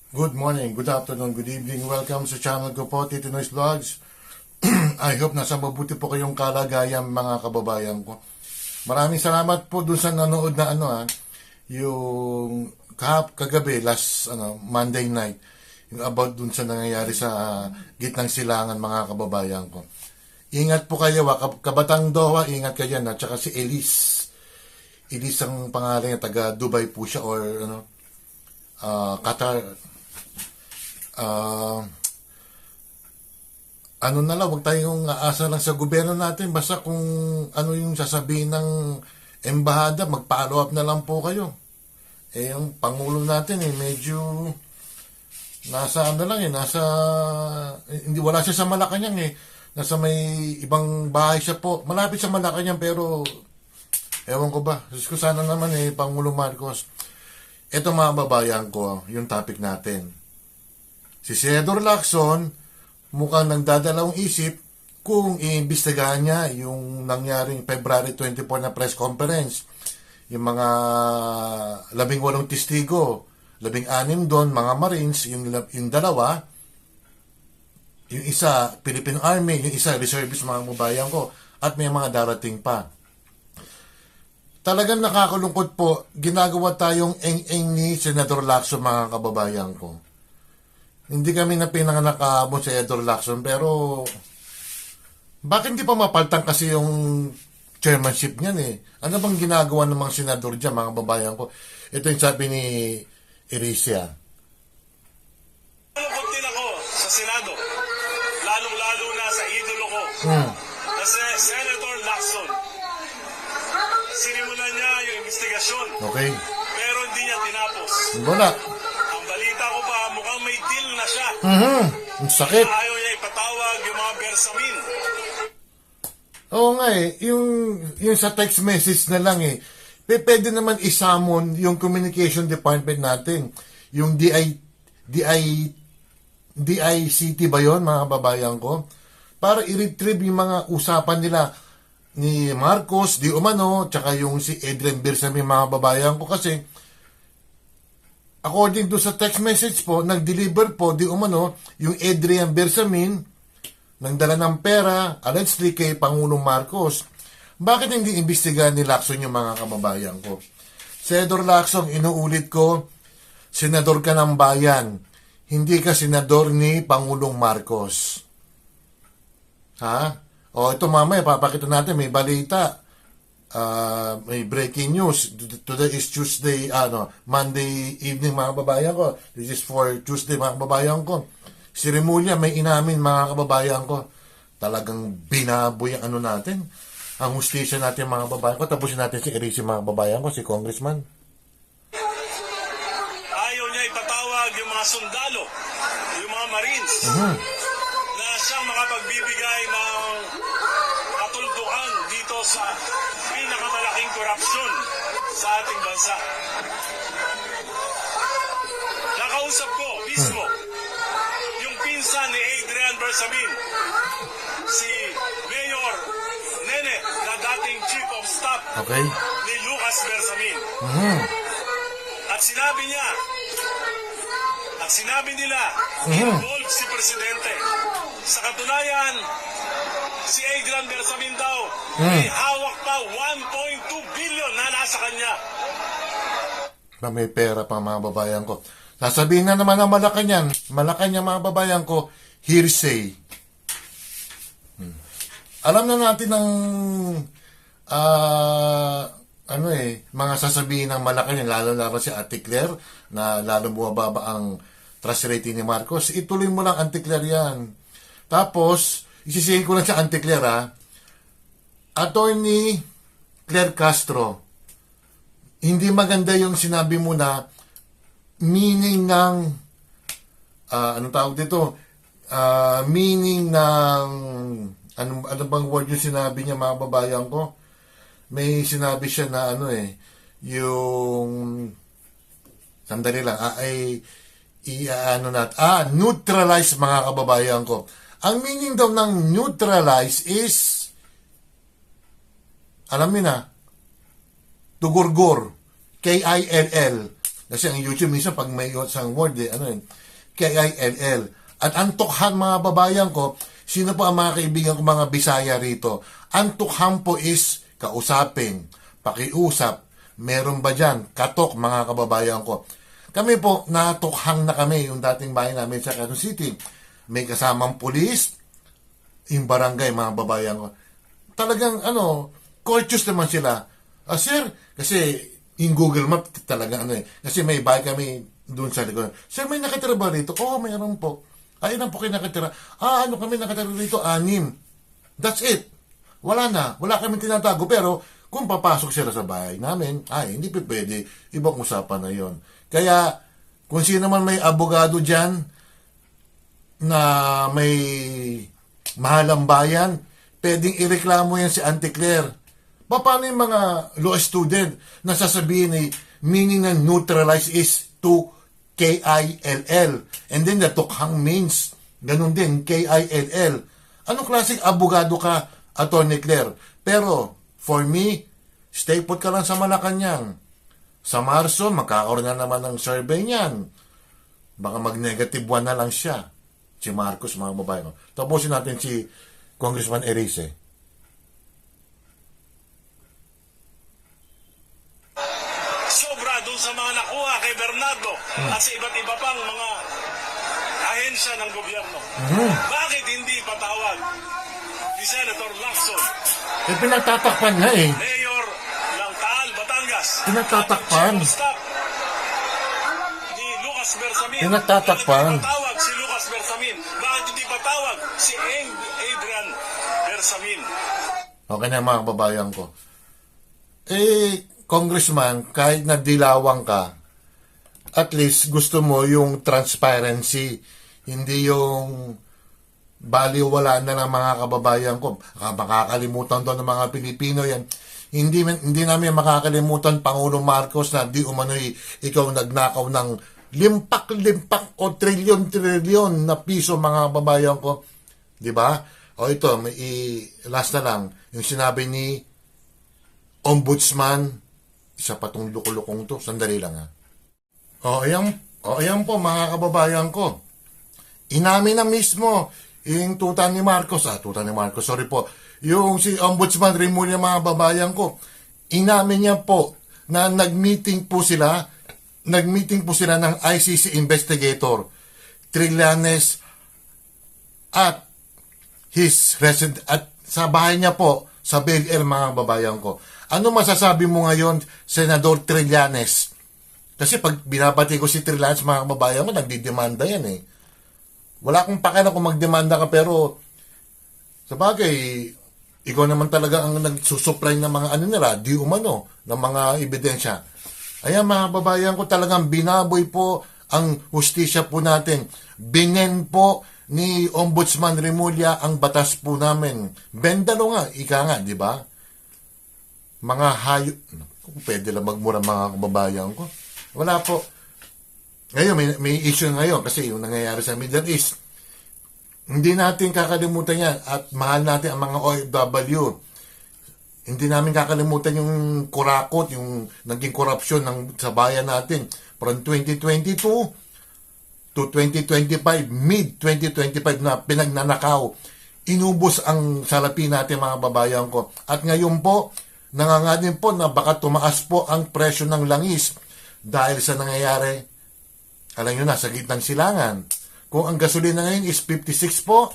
Good morning, good afternoon, good evening. Welcome sa channel ko po, Tito Noy's Vlogs. I hope nasa mabuti po kayong kalagayan mga kababayan ko. Maraming salamat po dun sa nanood na yung kagabi, Monday night, yung about dun sa nangyayari sa gitnang silangan mga kababayan ko. Ingat po kayo, Kabatang Doha, ingat kayo na, tsaka si Elise. Elise ang pangalan niya, taga Dubai po siya or Qatar. Huwag tayong aasa lang sa gobyerno natin. Basta kung ano yung sasabihin ng embahada, mag-follow up na lang po kayo. Yung Pangulo natin, medyo wala siya sa Malacanang Nasa may ibang bahay siya po. Malapit sa Malacanang pero, ewan ko ba, sana naman Pangulo Marcos. Ito mga babayan ko, yung topic natin. Si Senador Lacson, mukhang nagdadalawang isip kung iimbestigahan niya yung nangyaring February 24 na press conference. Yung mga 18 testigo, 16 doon, mga Marines, yung dalawa, yung isa, Philippine Army, yung isa, reservist mga kababayan ko, at may mga darating pa. Talagang nakakalungkot po, ginagawa tayong eng-eng ni Senador Lacson mga kababayan ko. Hindi kami na pinanganak mo si Senador Lacson, pero bakit hindi pa mapaltang kasi yung chairmanship niyan Ano bang ginagawa ng mga senador dyan, mga kababayan ko? Ito yung sabi ni Iricia. Malungkot din ako sa Senado, lalong-lalo na sa idolo ko, na si Senator Lacson. Sinimulan niya yung investigasyon, Okay. pero hindi niya tinapos. Wala. Ang balita ko pa, mukhang may deal na siya. Ang sakit. Ayaw niya ipatawag yung mga bersamin. Oo nga yung sa text message na lang Pwede naman isamon yung communication department natin. Yung DICT ba yon mga kababayan ko? Para i-retrieve yung mga usapan nila ni Marcos, di umano, tsaka yung si Adrian Bersamin mga kababayan ko kasi according to sa text message po, nag-deliver po, di umano, yung Adrian Bersamin nagdala ng pera, allegedly kay Pangulong Marcos. Bakit hindi imbestigahan ni Lacson yung mga kababayan ko? Senador Lacson, inuulit ko, senador ka ng bayan. Hindi ka senador ni Pangulong Marcos. Ha? O ito mamaya, papakita natin, may balita. May breaking news. Today is Tuesday, Monday evening mga kababayan ko. This is for Tuesday mga kababayan ko. Si Remulla may inamin mga kababayan ko. Talagang binaboy ang natin. Ang hustisya natin mga kababayan ko. Tapusin natin si Erisi mga kababayan ko, si Congressman. Ayaw niya ipatawag yung mga sundalo, yung mga Marines, na siyang makapagbibigay ng katuldukan dito sa pinakamalaking korupsyon sa ating bansa. Nakausap ko mismo yung pinsan ni Adrian Bersamin, si Mayor Nene, na dating Chief of Staff ni Lucas Bersamin. At sinabi nila, involved si Presidente. Sa katunayan, si Adrian Bersamin daw, may hawak pa 1.2 billion na nasa kanya. May pera pa mga babayan ko. Sasabihin na naman ng Malacanang mga babayan ko, hearsay. Alam na natin ng mga sasabihin ng Malacanang, lalo si Ate Claire, na lalo bumababa ang trust rating ni Marcos. Ituloy mo lang, Ate Claire, yan. Tapos, isisihin ko lang sa Ate Claire, Attorney Claire Castro, hindi maganda yung sinabi mo na meaning ng meaning ng ano bang word yung sinabi niya mga babayan ko? May sinabi siya na yung sandali lang neutralize mga kababayan ko. Ang meaning daw ng neutralize is alam niyo na, tugurgur, KILL. Kasi ang YouTube minsan pag may isang word, K-I-L-L. At ang tukhan mga babayan ko, sino po ang mga kaibigan ko mga Bisaya rito? Ang tukhan po is kausapin, pakiusap. Meron ba dyan? Katok mga kababayan ko. Kami po, natukhang na kami yung dating bahay namin sa Quezon City. May kasamang pulis, yung barangay mga babayan ko. Talagang courteous naman sila. Sir, kasi yung Google Map talaga kasi may bahay kami doon sa likod. Sir, may nakatira ba rito? Oo, mayroon po. Ay, ilan po kayo nakatira? Kami nakatira rito? 6. That's it. Wala na. Wala kami tinatago. Pero kung papasok sila sa bahay namin, hindi pa pwede. Ibang usapan na yon. Kaya, kung sino man may abogado dyan na may mahalang bayan, pwedeng ireklamo yan si Auntie Claire. Paano yung mga law student na sasabihin meaning ng neutralize is to K-I-L-L. And then the tukhang means, ganun din, K-I-L-L. Anong klaseng abogado ka, Atty. Claire? Pero, for me, stay put ka lang sa Malacanang. Sa Marso, magkakaroon na naman ng survey niyan. Baka mag-negative 1 na lang siya. Si Marcos, mga babae ko. Tapusin natin si Congressman Erice. Sobra doon sa mga nakuha kay Bernardo at sa iba't iba pang mga ahensya ng gobyerno. Bakit hindi patawag ni Senator Lacson, Pinagtatakpan nga Mayor ng Taal, Batangas, Pinagtatakpan. Chief of Staff ni Lucas Bersamin? Pinagtatakpan. Bakit hindi patawag si Lucas Bersamin? Bakit hindi patawag si Adrian Bersamin? Okay na mga kababayan ko. Congressman, kahit nadilawang ka, at least gusto mo yung transparency, hindi yung baliwala na ng mga kababayan ko. Makakalimutan doon ng mga Pilipino yan. Hindi namin makakalimutan Pangulong Marcos na di umano'y ikaw nagnakaw ng limpak-limpak o trilyon-trilyon na piso mga kababayan ko. Di ba? O ito, last na lang, yung sinabi ni Ombudsman, isa pa tong lukulukong to, sandali lang ha. Ayan po mga kababayan ko. Inamin na mismo yung tuta ni Marcos, sorry po. Yung si Ombudsman Remulla mga babayan ko, inamin niya po na nag-meeting po sila ng ICC investigator, Trillanes at his resident at sa bahay niya po sa Bel Air mga babayan ko. Ano masasabi mo ngayon, Senador Trillanes? Kasi pag binabati ko si Trillanes, mga kababayan mo, nagdidemanda yan Wala akong pakialam kung magdemanda ka, pero sa bagay, ikaw naman talaga ang nagsusupply ng mga di umano, ng mga ebidensya. Ayan mga babayan ko, talagang binaboy po ang hustisya po natin. Binen po ni Ombudsman Remulla ang batas po namin. Bendalo nga, ika nga, di ba? Mga hayop, kung pwede lang magmura mga kababayan ko. Wala po. Ngayon, may issue ngayon kasi yung nangyayari sa Middle East. Hindi natin kakalimutan yan at mahal natin ang mga OFW. Hindi namin kakalimutan yung kurakot, yung naging korupsyon sa bayan natin. From 2022 to 2025, mid-2025 na pinagnanakaw. Inubos ang salapi natin mga babayan ko. At ngayon po, nanganganin po na baka tumaas po ang presyo ng langis dahil sa nangyayari, alam nyo na, sa gitnang silangan. Kung ang gasolina ngayon is 56 po,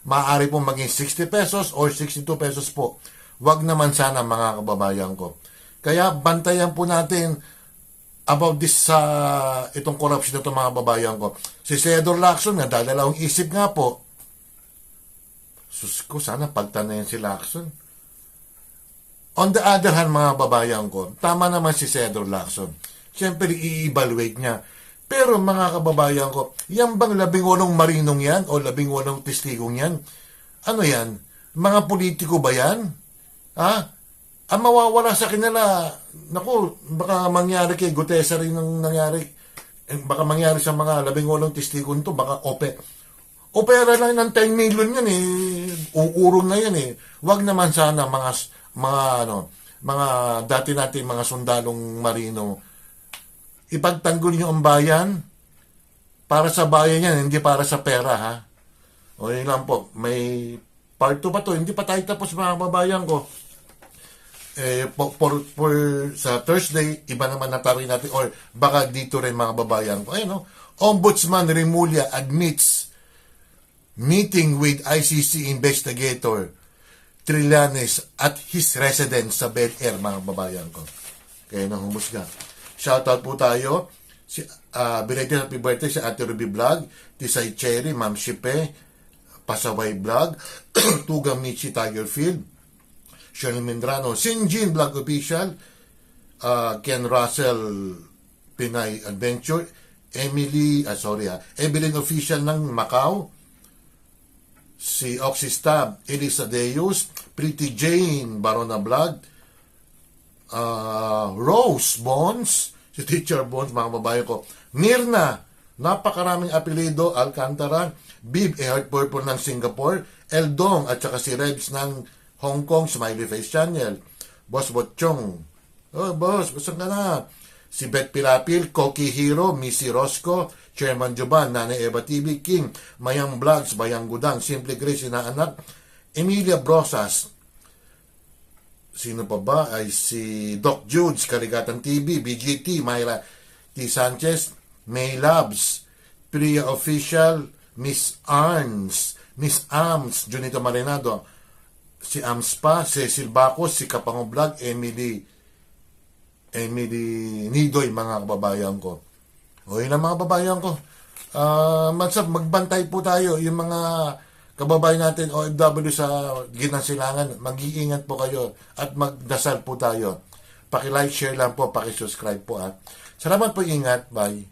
maaari po maging 60 pesos or 62 pesos po. Wag naman sana mga kababayan ko. Kaya bantayan po natin about this itong corruption na ito mga kababayan ko. Si Senador Lacson nga, dalawang isip nga po. Sus ko, sana pagtanayan si Lacson. On the other hand, mga babayan ko, tama naman si Senador Lacson. Siyempre, i-evaluate niya. Pero mga kababayan ko, yan bang 18 marinong yan o 18 testigong yan? Ano yan? Mga politiko ba yan? Ang mawawala sa kanila, naku, baka mangyari kay Gutesa rin ang nangyari. Baka mangyari sa mga 18 testigong to, baka opera lang ng 10 million yan uurong na yan Wag naman sana mga dati natin mga sundalong marino, ipagtanggol niyo ang bayan, para sa bayan yan, hindi para sa pera, ha? O yun lang po, may part 2 pa to, hindi pa tayo tapos mga kababayan ko. For sa Thursday, iba naman natarin natin, or baka dito rin mga kababayan ko. Ayun, no? Ombudsman Remulla admits meeting with ICC investigator Trillanes at his residence sa Bel Air, mga kababayan ko. Kaya nang humusga. Shoutout po tayo. Belated happy birthday sa Ate Ruby Vlog, Tisay Cherry, Ma'am Shipe, Pasaway Vlog, Tugang Michi Tigerfield, Shirley Mendrano, Sinjin Vlog Official, Ken Russell Pinay Adventure, Evelyn Official ng Macau, si Oxystab, Elisa Deus, Pretty Jane Barona Vlog, Rose Bones, si Teacher Bones, mga babae ko, Mirna, napakaraming apelido, Alcantara, Bib Heart Purple ng Singapore, Eldong at saka si Rebs ng Hong Kong, Smiley Face Channel, Boss Botchong, oh boss, saan ka na? Si Beth Pilapil, Koki Hero, Missy Rosco, Chairman Joban, Nanay Eva TV, King, Mayang Vlogs, Bayang Gudang, Simple Grace, Inaanak, Emilia Brosas, sino pa ba? Ay si Doc Judes, Karigatan TV, BGT, Myra T. Sanchez, May Labs, Priya Official, Miss Arns, Miss Ams, Junito Marinado, si Ams pa, Cecil Bacos, si Kapango Vlog, Emily Nidoy, mga kababayan ko. O yun ang mga kababayan ko. Magbantay po tayo, yung mga kababayan natin OFW sa ginasilangan, mag-iingat po kayo at magdasal po tayo. Paki-like, share lang po, paki-subscribe po. Salamat po, ingat, bye.